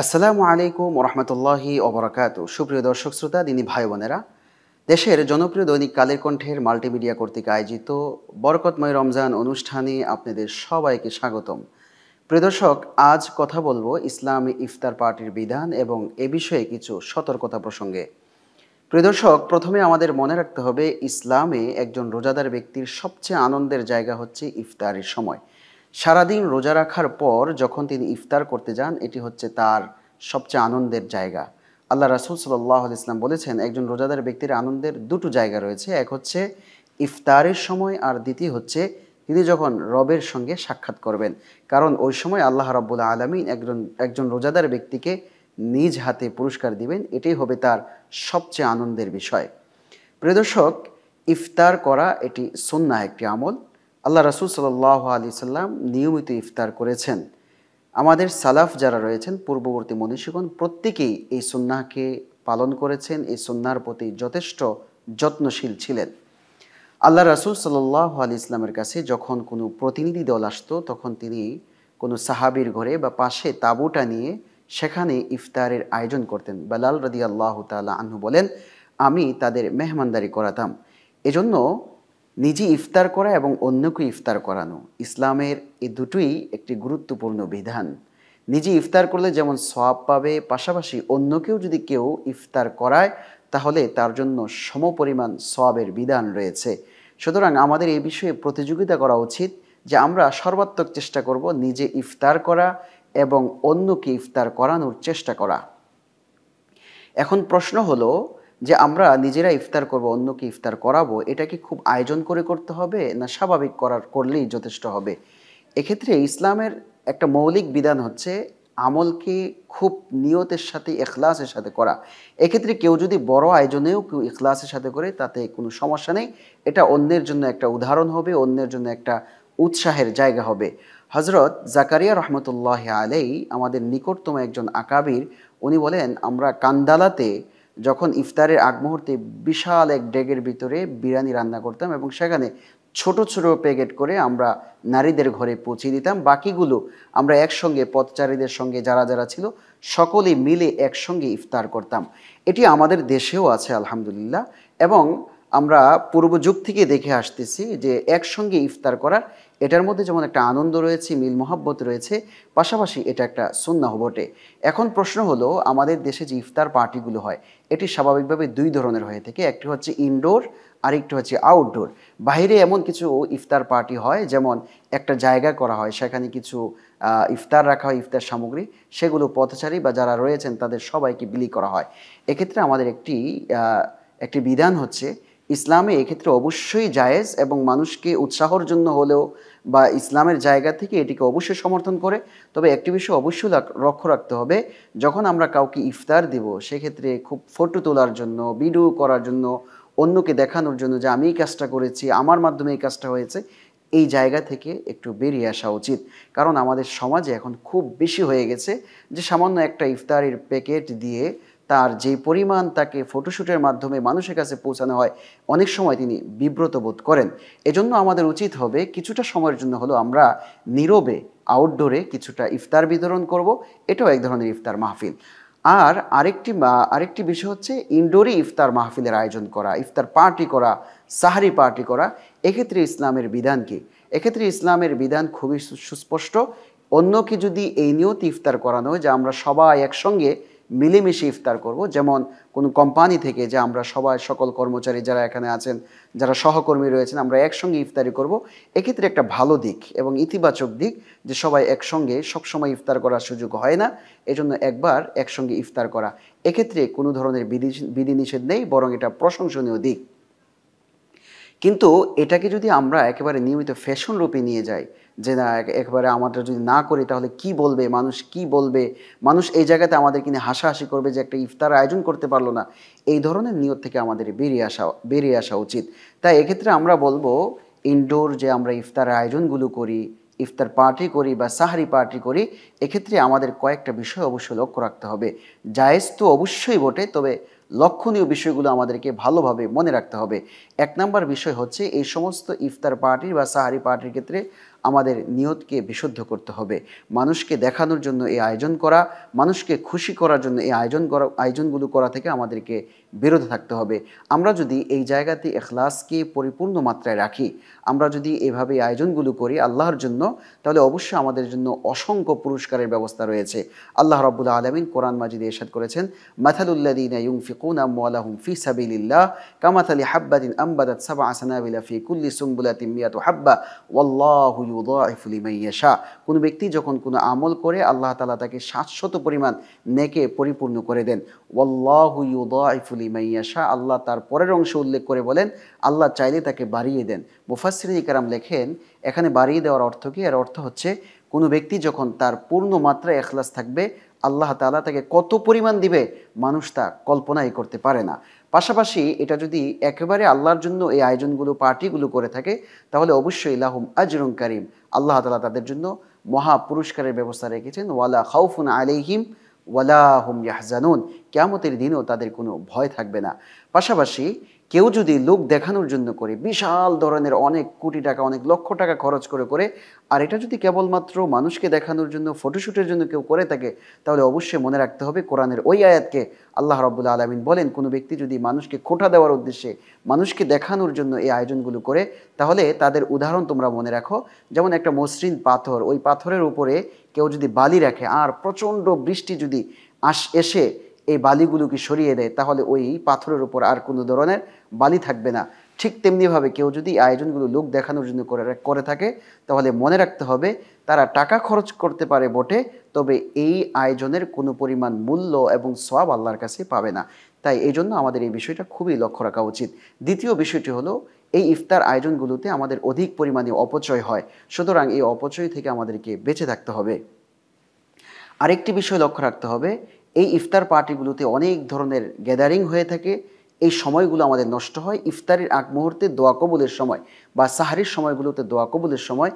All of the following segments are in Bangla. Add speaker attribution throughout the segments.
Speaker 1: আসসালামু আলাইকুম ওরহমতুল্লাহি ওবরাকাতু। সুপ্রিয় দর্শক শ্রোতা, দিনী ভাই বোনেরা, দেশের জনপ্রিয় দৈনিক কালের কণ্ঠের মাল্টিমিডিয়া কর্তৃক আয়োজিত বরকতময় রমজান অনুষ্ঠানে আপনাদের সবাইকে স্বাগতম। প্রিয় দর্শক, আজ কথা বলবো ইসলামী ইফতার পার্টির বিধান এবং এ বিষয়ে কিছু সতর্কতা প্রসঙ্গে। প্রিয় দর্শক, প্রথমে আমাদের মনে রাখতে হবে ইসলামে একজন রোজাদার ব্যক্তির সবচেয়ে আনন্দের জায়গা হচ্ছে ইফতারের সময়। সারাদিন রোজা রাখার পর যখন তিনি ইফতার করতে যান, এটি হচ্ছে তার সবচেয়ে আনন্দের জায়গা। আল্লাহ রাসূল সাল্লাল্লাহু আলাইহি ওয়াসাল্লাম বলেছেন, একজন রোজাদার ব্যক্তির আনন্দের দুটো জায়গা রয়েছে। এক হচ্ছে ইফতারের সময়, আর দ্বিতীয় হচ্ছে তিনি যখন রবের সঙ্গে সাক্ষাৎ করবেন। কারণ ওই সময় আল্লাহ রাব্বুল আলামিন একজন রোজাদার ব্যক্তিকে নিজ হাতে পুরস্কার দিবেন। এটাই হবে তার সবচেয়ে আনন্দের বিষয়। প্রিয় দর্শক, ইফতার করা এটি সুন্নাহ একটি আমল। আল্লাহ রাসূল সাল্লাল্লাহু আলাইহি সাল্লাম নিয়মিত ইফতার করেছেন। আমাদের সালাফ যারা রয়েছেন, পূর্ববর্তী মনীষীগণ, প্রত্যেকেই এই সুন্নাহকে পালন করেছেন, এই সুন্নাহর প্রতি যথেষ্ট যত্নশীল ছিলেন। আল্লাহ রাসূল সাল্লাল্লাহু আলাইহি ইসলামের কাছে যখন কোনো প্রতিনিধি দল আসতো, তখন তিনি কোনো সাহাবীর ঘরে বা পাশে তাঁবুটা নিয়ে সেখানে ইফতারের আয়োজন করতেন। বেলাল রাদিয়াল্লাহু তাআলা আনহু বলেন, আমি তাদের মেহমানদারি করাতাম। এজন্য নিজে ইফতার করা এবং অন্যকে ইফতার করানো, ইসলামের এই দুটোই একটি গুরুত্বপূর্ণ বিধান। নিজে ইফতার করলে যেমন সওয়াব পাবে, পাশাপাশি অন্যকেও যদি কেউ ইফতার করায় তাহলে তার জন্য সমপরিমাণ সওয়াবের বিধান রয়েছে। সুতরাং আমাদের এই বিষয়ে প্রতিযোগিতা করা উচিত যে আমরা সর্বাত্মক চেষ্টা করব নিজে ইফতার করা এবং অন্যকে ইফতার করানোর চেষ্টা করা। এখন প্রশ্ন হলো যে আমরা নিজেরা ইফতার করব, অন্যকে ইফতার করাবো, এটা কি খুব আয়োজন করে করতে হবে না স্বাভাবিক করলেই যথেষ্ট হবে? এক্ষেত্রে ইসলামের একটা মৌলিক বিধান হচ্ছে আমলকে খুব নিয়তের সাথে, ইখলাসের সাথে করা। এক্ষেত্রে কেউ যদি বড় আয়োজনেও কেউ ইখলাসের সাথে করে, তাতে কোনো সমস্যা নেই। এটা অন্যের জন্য একটা উদাহরণ হবে, অন্যের জন্য একটা উৎসাহের জায়গা হবে। হযরত জাকারিয়া রহমতুল্লাহ আলাইহি, আমাদের নিকটতম একজন আকাবির, উনি বলেন, আমরা কান্দালাতে যখন ইফতারের আগ মুহূর্তে বিশাল এক ডেগের ভিতরে বিরিয়ানি রান্না করতাম এবং সেখানে ছোট ছোট প্যাকেট করে আমরা নারীদের ঘরে পৌঁছে দিতাম। বাকিগুলো আমরা একসঙ্গে পথচারীদের সঙ্গে যারা যারা ছিল সকলেই মিলে একসঙ্গে ইফতার করতাম। এটি আমাদের দেশেও আছে আলহামদুলিল্লাহ, এবং আমরা পূর্ব যুগ থেকে দেখে আসতেছি যে একসঙ্গে ইফতার করার, এটার মধ্যে যেমন একটা আনন্দ রয়েছে, মিল মহব্বত রয়েছে, পাশাপাশি এটা একটা সুন্নাহ বটে। এখন প্রশ্ন হলো, আমাদের দেশে যে ইফতার পার্টিগুলো হয় এটি স্বাভাবিকভাবে দুই ধরনের হয়ে থাকে। একটি হচ্ছে ইনডোর, আরেকটি হচ্ছে আউটডোর। বাইরে এমন কিছু ইফতার পার্টি হয়, যেমন একটা জায়গা করা হয়, সেখানে কিছু ইফতার রাখা হয়, ইফতার সামগ্রী, সেগুলো পথচারী বা যারা রয়েছেন তাদের সবাইকে বিলি করা হয়। এক্ষেত্রে আমাদের একটি বিধান হচ্ছে, ইসলামে এক্ষেত্রে অবশ্যই জায়েজ এবং মানুষকে উৎসাহর জন্য হলেও বা ইসলামের জায়গা থেকে এটিকে অবশ্যই সমর্থন করে। তবে একটি বিষয় অবশ্যই লক্ষ্য রাখতে হবে, যখন আমরা কাউকে ইফতার দেব সেক্ষেত্রে খুব ফটো তোলার জন্য, ভিডিও করার জন্য, অন্যকে দেখানোর জন্য যে আমি এই কাজটা করেছি, আমার মাধ্যমে এই কাজটা হয়েছে, এই জায়গা থেকে একটু বেরিয়ে আসা উচিত। কারণ আমাদের সমাজে এখন খুব বেশি হয়ে গেছে যে সামান্য একটা ইফতারের প্যাকেট দিয়ে তার যে পরিমাণ তাকে ফটোশ্যুটের মাধ্যমে মানুষের কাছে পৌঁছানো হয়, অনেক সময় তিনি বিব্রত বোধ করেন। এজন্য আমাদের উচিত হবে কিছুটা সময়ের জন্য হলো আমরা নীরবে আউটডোরে কিছুটা ইফতার বিতরণ করব। এটাও এক ধরনের ইফতার মাহফিল। আর আরেকটি বিষয় হচ্ছে ইনডোরে ইফতার মাহফিলের আয়োজন করা, ইফতার পার্টি করা, সাহারি পার্টি করা। এক্ষেত্রে ইসলামের বিধান কি? এক্ষেত্রে ইসলামের বিধান খুবই সুস্পষ্ট। অন্যকে যদি এই নিয়তে ইফতার করানো হয় যে আমরা সবাই একসঙ্গে মিলেমিশে ইফতার করব, যেমন কোনো কোম্পানি থেকে যে আমরা সবাই, সকল কর্মচারী যারা এখানে আছেন, যারা সহকর্মী রয়েছেন, আমরা একসঙ্গে ইফতারি করব, এক্ষেত্রে একটা ভালো দিক এবং ইতিবাচক দিক যে সবাই একসঙ্গে সবসময় ইফতার করার সুযোগ হয় না, এজন্য একবার একসঙ্গে ইফতার করা, এক্ষেত্রে কোনো ধরনের বিধিনিষেধ নেই, বরং এটা প্রশংসনীয় দিক। কিন্তু এটাকে যদি আমরা একেবারে নিয়মিত ফ্যাশন রূপে নিয়ে যাই, যে না একেবারে আমাদের যদি না করি তাহলে কি বলবে মানুষ, কি বলবে মানুষ, এই জায়গাতে আমাদের কিনে হাসাহাসি করবে যে একটা ইফতার আয়োজন করতে পারলো না, এই ধরনের নিয়ত থেকে আমাদের বেরিয়ে আসা উচিত। তাই এক্ষেত্রে আমরা বলবো, ইনডোর যে আমরা ইফতার আয়োজনগুলো করি, ইফতার পার্টি করি বা সাহারি পার্টি করি, এক্ষেত্রে আমাদের কয়েকটা বিষয় অবশ্যই লক্ষ্য রাখতে হবে। জায়েজ তো অবশ্যই বটে, তবে লক্ষণীয় বিষয়গুলো আমাদেরকে ভালোভাবে মনে রাখতে হবে। এক নম্বর বিষয় হচ্ছে, এই সমস্ত ইফতার পার্টি বা সাহারি পার্টির ক্ষেত্রে আমাদের নিয়তকে বিশুদ্ধ করতে হবে। মানুষকে দেখানোর জন্য এই আয়োজন করা, মানুষকে খুশি করার জন্য এই আয়োজনগুলো করা থেকে আমাদেরকে বিরত থাকতে হবে। আমরা যদি এই জায়গাতে ইখলাসকে পরিপূর্ণ মাত্রায় রাখি, আমরা যদি এভাবে আয়োজনগুলো করি আল্লাহর জন্য, তাহলে অবশ্যই আমাদের জন্য অসংখ্য পুরস্কারের ব্যবস্থা রয়েছে। আল্লাহ রাব্বুল আলামিন কোরআন মাজিদে ইরশাদ করেছেন, মাথালুল্লাযীনা ইউনফিকুনা আমওয়ালাহুম ফি সাবিলিল্লাহ কামাথালি হাব্বাতিন আনবাতাত সাবআ সানাবিলা ফি কুল্লি সুমবুলাতিন মিয়াতু হাব্বা ওয়াল্লাহু ইউযাইফু লিমান ইয়াশা। কোনো ব্যক্তি যখন কোনো আমল করে আল্লাহ তাআলা তাকে 700 পরিমাণ নেকে পরিপূর্ণ করে দেন। ওয়াল্লাহু ইউযাইফু লিমান ইয়াশা, আল্লাহ তার পরের অংশ উল্লেখ করে বলেন আল্লাহ চাইলে তাকে বাড়িয়ে দেন। মুফাসসিরিন ইকরাম লেখেন এখানে বাড়িয়ে দেওয়ার অর্থ কি? এর অর্থ হচ্ছে কোনো ব্যক্তি যখন তার পূর্ণ মাত্রায় ইখলাস থাকবে, আল্লাহ তাআলা তাকে কত পরিমাণ দিবে মানুষ তা কল্পনাই করতে পারে না। পাশাপাশি এটা যদি একেবারে আল্লাহর জন্য এই আয়োজনগুলো পার্টিগুলো করে থাকে, তাহলে অবশ্যই লাহুম আজরুন কারীম, আল্লাহ তাআলা তাদের জন্য মহা পুরস্কারের ব্যবস্থা রেখেছেন। ওয়ালা খাউফুন আলাইহিম ওয়ালা হুম ইয়াহজানুন, কিয়ামতের দিনেও তাদের কোনো ভয় থাকবে না। পাশাপাশি কেউ যদি লোক দেখানোর জন্য করে, বিশাল ধরনের অনেক কোটি টাকা, অনেক লক্ষ টাকা খরচ করে, আর এটা যদি কেবলমাত্র মানুষকে দেখানোর জন্য, ফটোশ্যুটের জন্য কেউ করে থাকে, তাহলে অবশ্যই মনে রাখতে হবে কোরআনের ওই আয়াতকে। আল্লাহ রাব্বুল আলামিন বলেন, কোনো ব্যক্তি যদি মানুষকে খোঁটা দেওয়ার উদ্দেশ্যে, মানুষকে দেখানোর জন্য এই আয়োজনগুলো করে, তাহলে তাদের উদাহরণ তোমরা মনে রাখো, যেমন একটা মসৃণ পাথর, ওই পাথরের উপরে কেউ যদি বালি রাখে আর প্রচণ্ড বৃষ্টি যদি এসে এই বালিগুলোকে সরিয়ে দেয়, তাহলে ওই পাথরের উপর আর কোনো ধরনের বালি থাকবে না। ঠিক তেমনিভাবে কেউ যদি আয়োজনগুলো লোক দেখানোর জন্য করে থাকে, তাহলে মনে রাখতে হবে তারা টাকা খরচ করতে পারে বটে, তবে এই আয়োজনের কোনো পরিমাণ মূল্য এবং সওয়াব আল্লাহর কাছে পাবে না। তাই এই জন্য আমাদের এই বিষয়টা খুবই লক্ষ্য রাখা উচিত। দ্বিতীয় বিষয়টি হলো, এই ইফতার আয়োজনগুলোতে আমাদের অধিক পরিমাণে অপচয় হয়, সুতরাং এই অপচয় থেকে আমাদেরকে বেঁচে থাকতে হবে। আরেকটি বিষয় লক্ষ্য রাখতে হবে, এই ইফতার পার্টিগুলোতে অনেক ধরনের গ্যাদারিং হয়ে থাকে, এই সময়গুলো আমাদের নষ্ট হয়। ইফতারের আগ মুহূর্তে দোয়া কবুলের সময় বা সাহারির সময়গুলোতে দোয়া কবুলের সময়,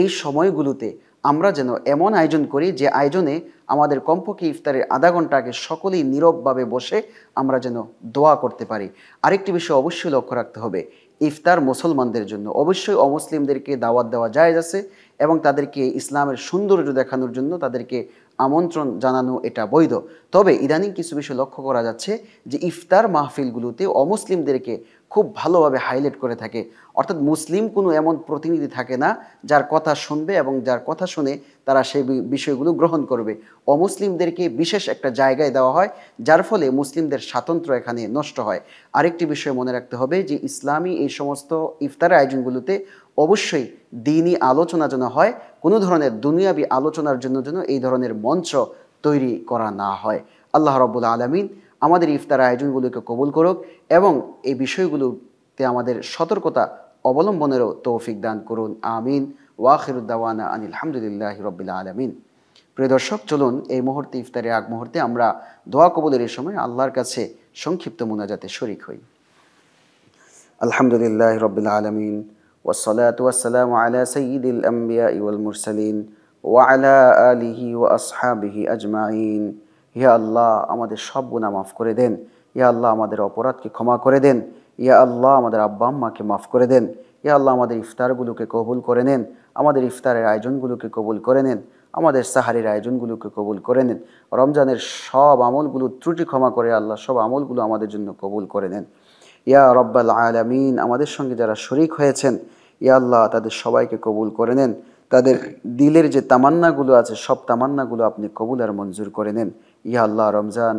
Speaker 1: এই সময়গুলোতে আমরা যেন এমন আয়োজন করি যে আয়োজনে আমাদের কমপক্ষে ইফতারের আধা ঘন্টা আগে সকলেই নীরবভাবে বসে আমরা যেন দোয়া করতে পারি। আরেকটি বিষয় অবশ্যই লক্ষ্য রাখতে হবে, ইফতার মুসলমানদের জন্য, অবশ্যই অমুসলিমদেরকে দাওয়াত দেওয়া জায়েজ আছে এবং তাদেরকে ইসলামের সৌন্দর্য দেখানোর জন্য তাদেরকে আমন্ত্রণ জানানো এটা বৈধ। তবে ইদানিং কিছু বিষয় লক্ষ্য করা যাচ্ছে যে ইফতার মাহফিলগুলোতে অমুসলিমদেরকে খুব ভালোভাবে হাইলাইট করে থাকে, অর্থাৎ মুসলিম কোনো এমন প্রতিনিধি থাকে না যার কথা শুনবে এবং যার কথা শুনে তারা সেই বিষয়গুলো গ্রহণ করবে। অমুসলিমদেরকে বিশেষ একটা জায়গায় দেওয়া হয়, যার ফলে মুসলিমদের স্বাতন্ত্র্য এখানে নষ্ট হয়। আরেকটি বিষয় মনে রাখতে হবে যে ইসলামী এই সমস্ত ইফতার আয়োজনগুলোতে অবশ্যই দ্বীনি আলোচনা যেন হয়, কোনো ধরনের দুনিয়াবি আলোচনার জন্য যেন এই ধরনের মঞ্চ তৈরি করা না হয়। আল্লাহ রাব্বুল আলামিন আমাদের ইফতার আয়োজনগুলোকে কবুল করুক এবং এই বিষয়গুলোতে আমাদের সতর্কতা অবলম্বনেরও তৌফিক দান করুন। আমিন। ওয়া আখিরুদ দাওয়ানা আনিল হামদুলিল্লাহি রাব্বিল আলামিন। প্রিয় দর্শক, চলুন এই মুহূর্তে, ইফতারের আগ মুহূর্তে আমরা দোয়া কবুলের এই সময় আল্লাহর কাছে সংক্ষিপ্ত মুনাজাতে শরীক হই। আলহামদুলিল্লাহি রাব্বিল আলামিন ওয়াসসালাতু ওয়াসসালামু আলা সাইয়্যিদিল আমবিয়াই ওয়াল মুরসালিন ওয়া আলা আলিহি ওয়া আসহাবিহি আজমাইন। ইয়া আল্লাহ, আমাদের সব গুনাহ মাফ করে দেন। ইয়া আল্লাহ, আমাদের অপরাধকে ক্ষমা করে দেন। ইয়া আল্লাহ, আমাদের আব্বা আম্মাকে মাফ করে দেন। ইয়া আল্লাহ, আমাদের ইফতারগুলোকে কবুল করে নেন, আমাদের ইফতারের আয়োজনগুলোকে কবুল করে নেন, আমাদের সাহারির আয়োজনগুলোকে কবুল করে নেন। রমজানের সব আমলগুলো ত্রুটি ক্ষমা করে আল্লাহ সব আমলগুলো আমাদের জন্য কবুল করে নেন। ইয়া রব্বাল আলামিন, আমাদের সঙ্গে যারা শরীক হয়েছেন, ইয়া আল্লাহ, তাদের সবাইকে কবুল করে নেন। তাদের দিলের যে তামান্নাগুলো আছে, সব তামান্নাগুলো আপনি কবুল আর মঞ্জুর করে নেন। ইয়া আল্লাহ, রমজান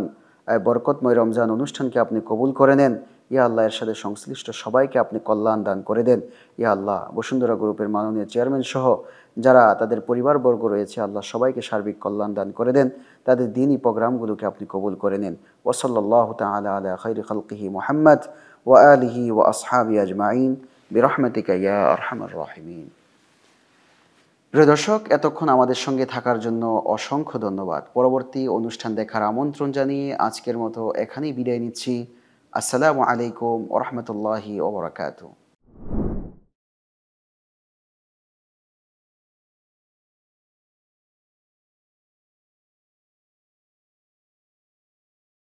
Speaker 1: বরকতময় রমজান অনুষ্ঠানকে আপনি কবুল করে নেন। ইয়া আল্লাহ, এর সাথে সংশ্লিষ্ট সবাইকে আপনি কল্যাণ দান করে দেন। ইয়া আল্লাহ, বসুন্ধরা গ্রুপের মাননীয় চেয়ারম্যান সহ যারা তাদের পরিবারবর্গ রয়েছে, আল্লাহ সবাইকে সার্বিক কল্যাণ দান করে দেন। তাদের দ্বীনি প্রোগ্রামগুলোকে আপনি কবুল করে নেন। ওয়া সাল্লাল্লাহু তাআলা আলা খায়রি খালকিহি মুহাম্মদ ওয়া আলিহি ওয়া আসহাবিহি আজমাইন বিরহমাতিকা ইয়া আরহামার রাহিমিন। প্রিয় দর্শক, এতক্ষণ আমাদের সঙ্গে থাকার জন্য অসংখ্য ধন্যবাদ। পরবর্তী অনুষ্ঠান দেখার আমন্ত্রণ জানিয়ে আজকের মতো এখানেই বিদায় নিচ্ছি। আসসালামু আলাইকুম ওয়া রাহমাতুল্লাহি ওয়া বারাকাতুহু।